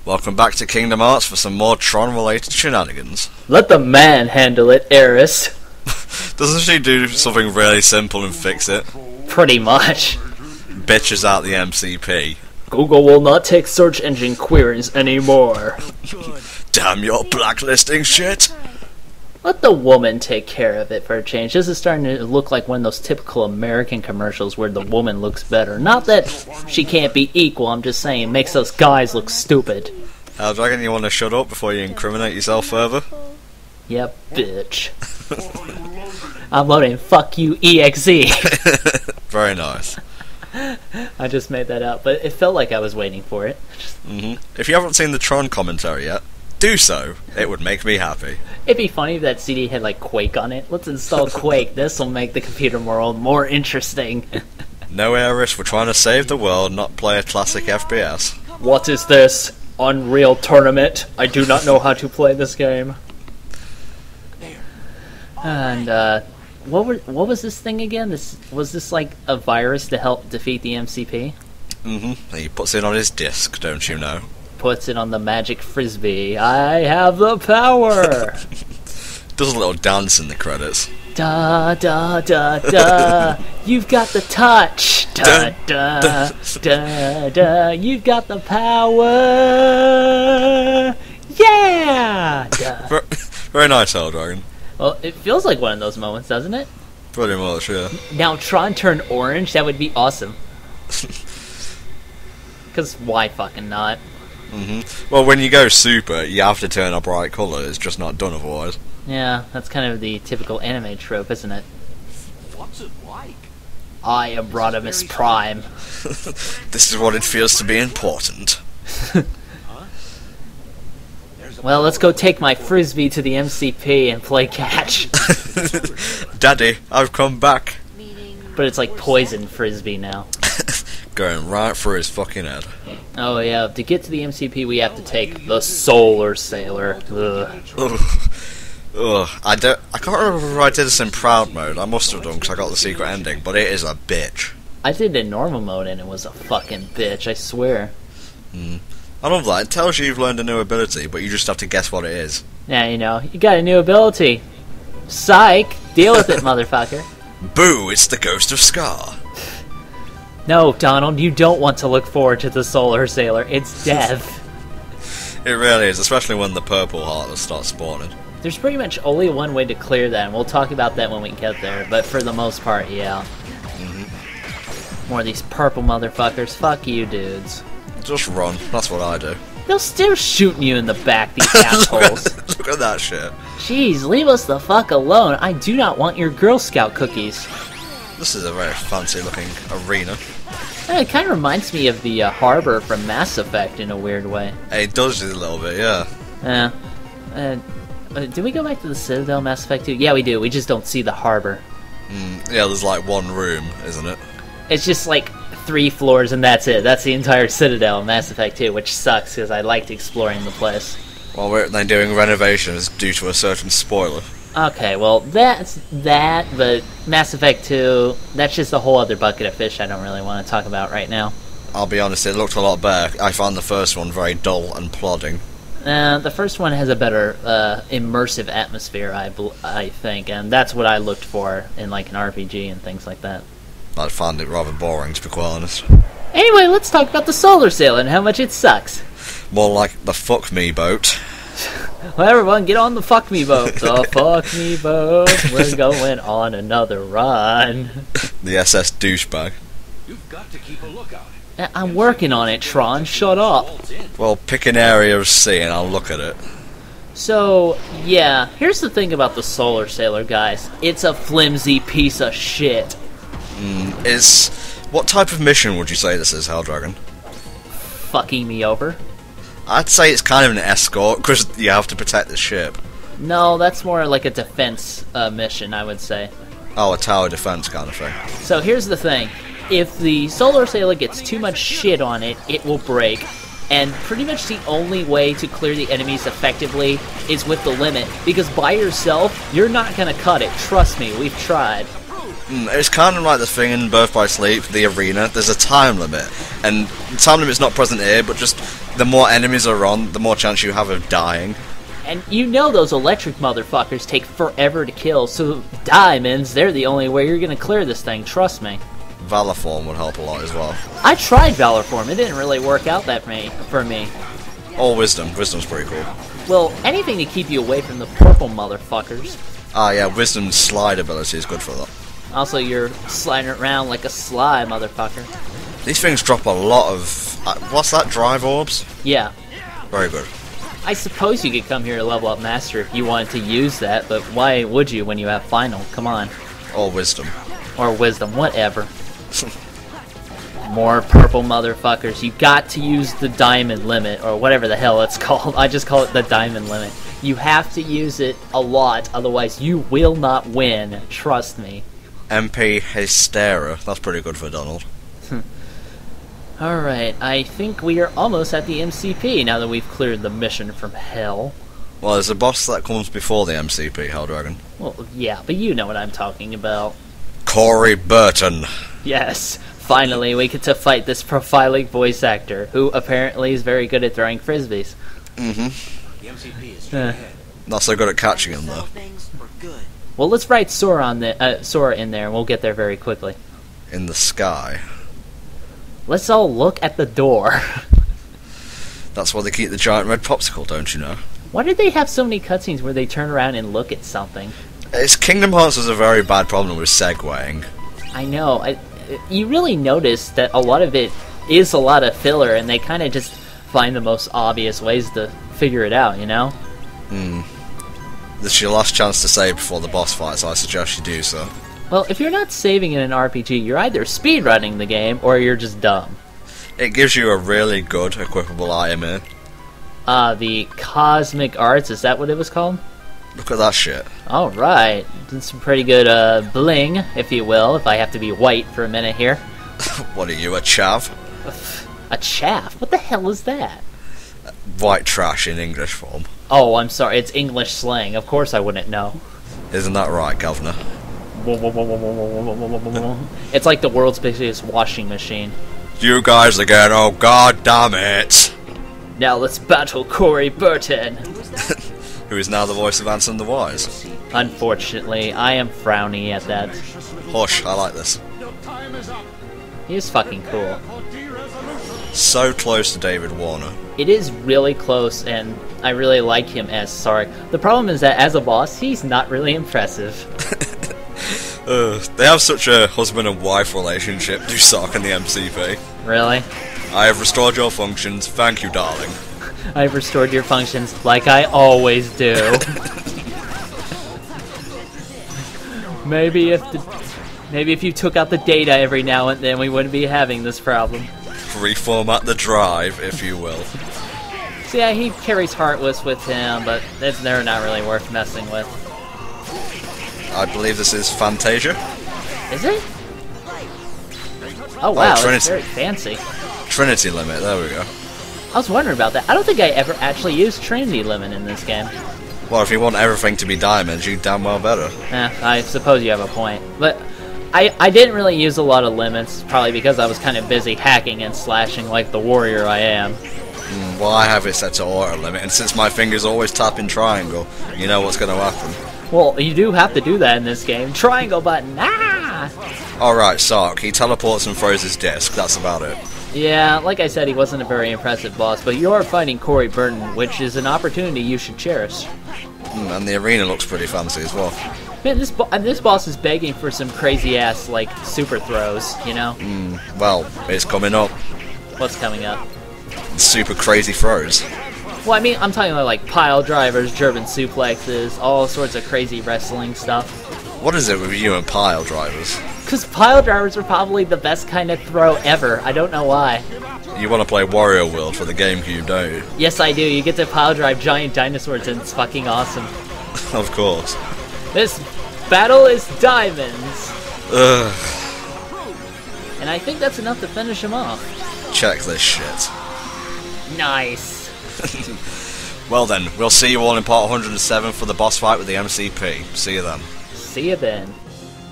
Welcome back to Kingdom Hearts for some more Tron-related shenanigans. Let the man handle it, Eris. Doesn't she do something really simple and fix it? Pretty much. Bitches out the MCP. Google will not take search engine queries anymore. Damn your blacklisting shit! Let the woman take care of it for a change. This is starting to look like one of those typical American commercials where the woman looks better. Not that she can't be equal, I'm just saying it makes us guys look stupid. Helldragon, you want to shut up before you incriminate yourself further? Yep, bitch. I'm loading fuck you EXE. Very nice. I just made that up, but it felt like I was waiting for it. If you haven't seen the Tron commentary yet, do so. It would make me happy. It'd be funny if that CD had like Quake on it. Let's install Quake. This will make the computer world more interesting. No, Eris, we're trying to save the world, not play a classic FPS. What is this? Unreal Tournament? I do not know how to play this game. And what was this thing again? Was this like a virus to help defeat the MCP? He puts it on his disc, don't you know? Puts it on the magic frisbee. I have the power! Does a little dance in the credits. Da da da da, you've got the touch. Da da da da, you've got the power. Yeah. Da. Very nice, Helldragon. Well, it feels like one of those moments, doesn't it? Pretty much, yeah. Now Tron turned orange. That would be awesome. Because why fucking not? Well, when you go super, you have to turn a bright colour. It's just not done otherwise. Yeah, that's kind of the typical anime trope, isn't it? What's it like? I am Rodimus Prime. This is what it feels to be important. Well, let's go take my frisbee to the MCP and play catch. Daddy, I've come back. But it's like poison frisbee now. Going right through his fucking head. Oh yeah, to get to the MCP we have to take the Solar Sailor. Ugh. Ugh. I can't remember if I did this in Proud mode. I must have done because I got the secret ending, but it is a bitch. I did it in normal mode and it was a fucking bitch, I swear. I love that. It tells you you've learned a new ability, but you just have to guess what it is. Yeah, you know, you got a new ability. Psych! Deal with it, motherfucker. Boo! It's the ghost of Scar. No, Donald, you don't want to look forward to the Solar Sailor. It's death. It really is, especially when the purple heartless starts spawning. There's pretty much only one way to clear that, and we'll talk about that when we get there, but for the most part, yeah. More of these purple motherfuckers. Fuck you, dudes. Just run. That's what I do. They'll still shooting you in the back, these assholes. Look at that shit. Jeez, leave us the fuck alone. I do not want your Girl Scout cookies. This is a very fancy looking arena. It kind of reminds me of the harbor from Mass Effect in a weird way. It does a little bit, yeah. Do we go back to the Citadel Mass Effect 2? Yeah, we do. We just don't see the harbor. Yeah, there's like one room, isn't it? It's just like 3 floors and that's it. That's the entire Citadel in Mass Effect 2, which sucks because I liked exploring the place. Well, they're doing renovations due to a certain spoiler. Okay, well, that's that, but Mass Effect 2, that's just a whole other bucket of fish I don't really want to talk about right now. I'll be honest, it looked a lot better. I found the first one very dull and plodding. The first one has a better immersive atmosphere, I think, and that's what I looked for in like an RPG and things like that. I found it rather boring, to be quite honest. Anyway, let's talk about the Solar Sailor and how much it sucks. More like the fuck me boat. Well, everyone, get on the fuck me boat. The fuck me boat. We're going on another run. The SS douchebag. You've got to keep a lookout. I'm working on it, Tron. Shut up. Well, pick an area of sea and I'll look at it. So, yeah, here's the thing about the Solar Sailor, guys. It's a flimsy piece of shit. What type of mission would you say this is, Helldragon? Fucking me over. I'd say it's kind of an escort, because you have to protect the ship. No, that's more like a defense mission, I would say. Oh, a tower defense kind of thing. So here's the thing. If the Solar Sailor gets too much shit on it, it will break. And pretty much the only way to clear the enemies effectively is with the limit. Because by yourself, you're not going to cut it. Trust me, we've tried. It's kind of like the thing in Birth by Sleep, the arena. There's a time limit, and the time limit's not present here, but just the more enemies are on, the more chance you have of dying. And you know those electric motherfuckers take forever to kill, so diamonds, they're the only way you're gonna clear this thing, trust me. Valor Form would help a lot as well. I tried Valor Form, it didn't really work out for me. Or Wisdom. Wisdom's pretty cool. Well, anything to keep you away from the purple motherfuckers. Ah yeah, Wisdom's slide ability is good for that. Also, you're sliding around like a sly motherfucker. These things drop a lot of... what's that? Drive orbs? Yeah. Very good. I suppose you could come here to level up Master if you wanted to use that, but why would you when you have Final? Come on. Or Wisdom. Or Wisdom, whatever. More purple motherfuckers. You got to use the diamond limit, or whatever the hell it's called. I just call it the diamond limit. You have to use it a lot, otherwise you will not win. Trust me. MP Hystera. That's pretty good for Donald. Alright, I think we are almost at the MCP now that we've cleared the mission from hell. Well, there's a boss that comes before the MCP, Helldragon. Well, yeah, but you know what I'm talking about. Corey Burton. Yes, finally we get to fight this profiling voice actor, who apparently is very good at throwing frisbees. Mm-hmm. The MCP is straight ahead. Not so good at catching him, though. Well, let's write Sora in there, and we'll get there very quickly. In the sky. Let's all look at the door. That's why they keep the giant red popsicle, don't you know? Why did they have so many cutscenes where they turn around and look at something? It's Kingdom Hearts has a very bad problem with segueing. I know. You really notice that a lot of it is a lot of filler, and they kind of just find the most obvious ways to figure it out, you know? This is your last chance to save before the boss fight, so I suggest you do so. Well, if you're not saving in an RPG, you're either speedrunning the game, or you're just dumb. It gives you a really good equipable item here. The Cosmic Arts, is that what it was called? Look at that shit. Alright, did some pretty good, bling, if you will, if I have to be white for a minute here. What are you, a chav? A chaff? What the hell is that? White trash in English form. Oh, I'm sorry, it's English slang, of course I wouldn't know. Isn't that right, Governor? It's like the world's biggest washing machine. You guys again, oh god damn it! Now let's battle Corey Burton! Who is now the voice of Anson the Wise. Unfortunately, I am frowny at that. Hush, I like this. He is fucking cool. So close to David Warner. It is really close, and I really like him as Sark. The problem is that as a boss, he's not really impressive. They have such a husband and wife relationship, do Sark and the MCP. Really? I have restored your functions, thank you darling. I've restored your functions like I always do. Maybe if you took out the data every now and then, we wouldn't be having this problem. Reformat the drive, if you will. So yeah, he carries Heartless with him, but they're not really worth messing with. I believe this is Fantasia. Is it? Oh wow, Trinity. it's very fancy. Trinity Limit, there we go. I was wondering about that. I don't think I ever actually used Trinity Limit in this game. Well, if you want everything to be diamonds, you damn well better. I suppose you have a point. But I didn't really use a lot of limits, probably because I was kind of busy hacking and slashing like the warrior I am. Well, I have it set to auto limit, and since my fingers always tap in triangle, you know what's going to happen. Well, you do have to do that in this game. Triangle button, ah! Alright, Sark, he teleports and throws his disc, that's about it. Yeah, like I said, he wasn't a very impressive boss, but you're fighting Corey Burton, which is an opportunity you should cherish. And the arena looks pretty fancy as well. Man, this boss is begging for some crazy-ass, like, super throws, you know? Well, it's coming up. What's coming up? Super crazy throws. Well, I mean, I'm talking about, like, pile drivers, German suplexes, all sorts of crazy wrestling stuff. What is it with you and pile drivers? Because pile drivers are probably the best kind of throw ever. I don't know why. You want to play Wario World for the GameCube, don't you? Yes, I do. You get to pile drive giant dinosaurs, and it's fucking awesome. Of course. This battle is diamonds. Ugh. And I think that's enough to finish him off. Check this shit. Nice. Well then, we'll see you all in part 107 for the boss fight with the MCP. See you then. See you then.